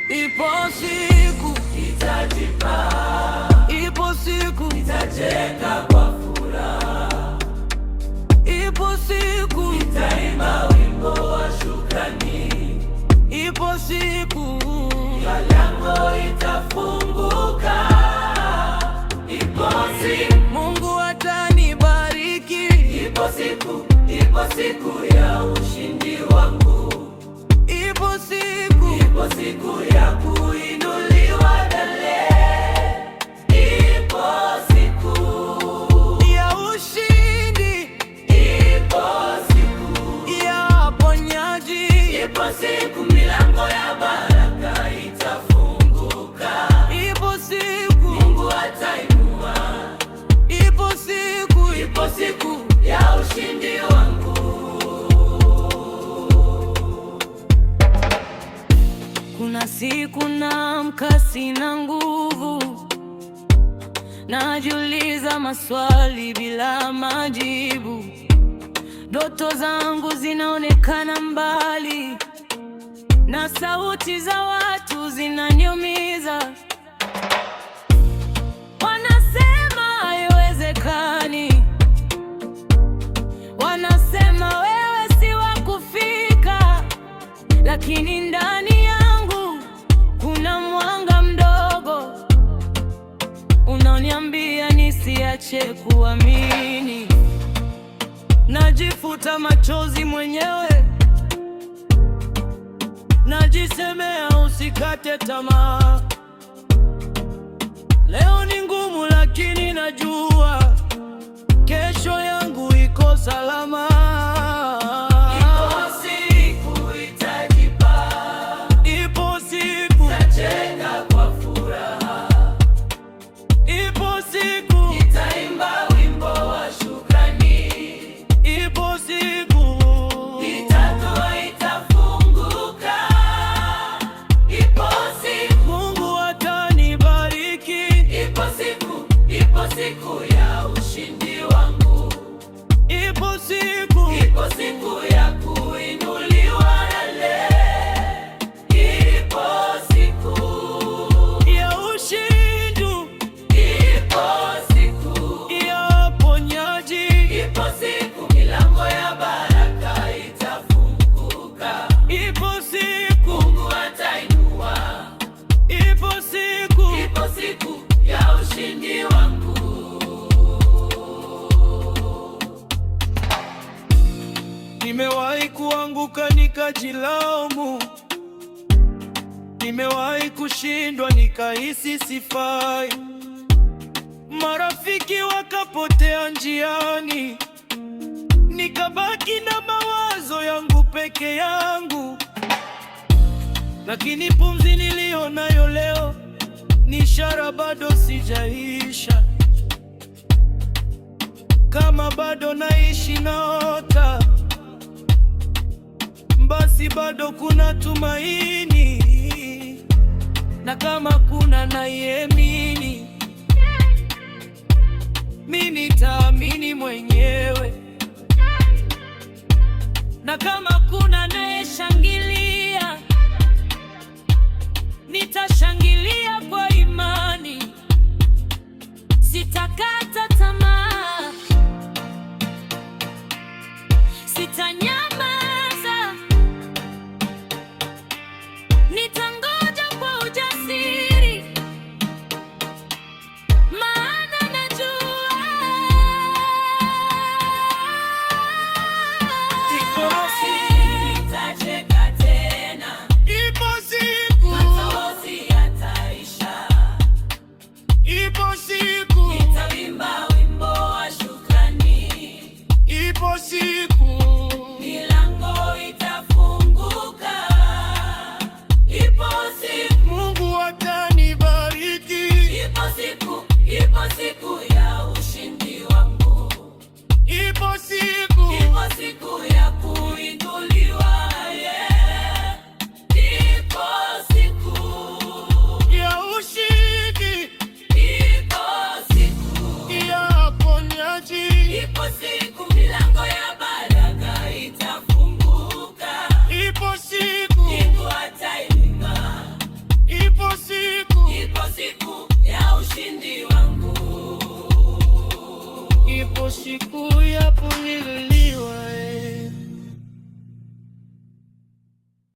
Ipo siku nitajipa, ipo siku nitajenga kwa furaha, ipo siku nitaimba wimbo wa shukrani, ipo siku milango itafunguka, ipo siku Mungu atanibariki, ipo siku ya ushindi wangu, ipo siku ya kuinuliwa mbele, ipo siku ya ushindi, ipo siku ya ponyaji, ipo siku milango ya baraka itafunguka, ipo siku Mungu atainua, ipo siku ya ushindi wangu. Kuna siku naamka sina nguvu, najiuliza maswali bila majibu, ndoto zangu zinaonekana mbali, na sauti za watu zinaniumiza. Wanasema haiwezekani, wanasema wewe si wa kufika, lakini ndani yangu kuna mwanga mdogo unaoniambia nisiache kuamini. Najifuta machozi mwenyewe, najisemea usikate tamaa. Leo ni ngumu, lakini najua kesho yangu iko salama. Ipo siku itajipa, Ipo siku nitajenga kwa furaha, ipo siku nitaimba wimbo wa shukrani, ipo siku itatua itafunguka, ipo siku Mungu atanibariki, ipo siku ya ushindi wangu, ipo siku ya kuinuliwa mbele, ipo siku ya ushindi, ipo siku ya ponyaji, ipo siku milango ya baraka itafunguka, ipo siku Mungu atainua, ipo siku ya ushindi wangu. Nimewahi kuanguka nikajilaumu, nimewahi kushindwa nikahisi sifai, marafiki wakapotea njiani, nikabaki na mawazo yangu peke yangu. Lakini pumzi niliyo nayo leo ni ishara bado sijaisha. Kama bado naishi naota, basi bado kuna tumaini, na kama kuna naiamini, mimi nitaamini mwenyewe, na kama kuna nayeshangilia, nitashangilia kwa imani, sitakata tamaa, sitanyamaza, nitangoja kwa ujasiri, maana najua Ipo siku nitajenga siku yapo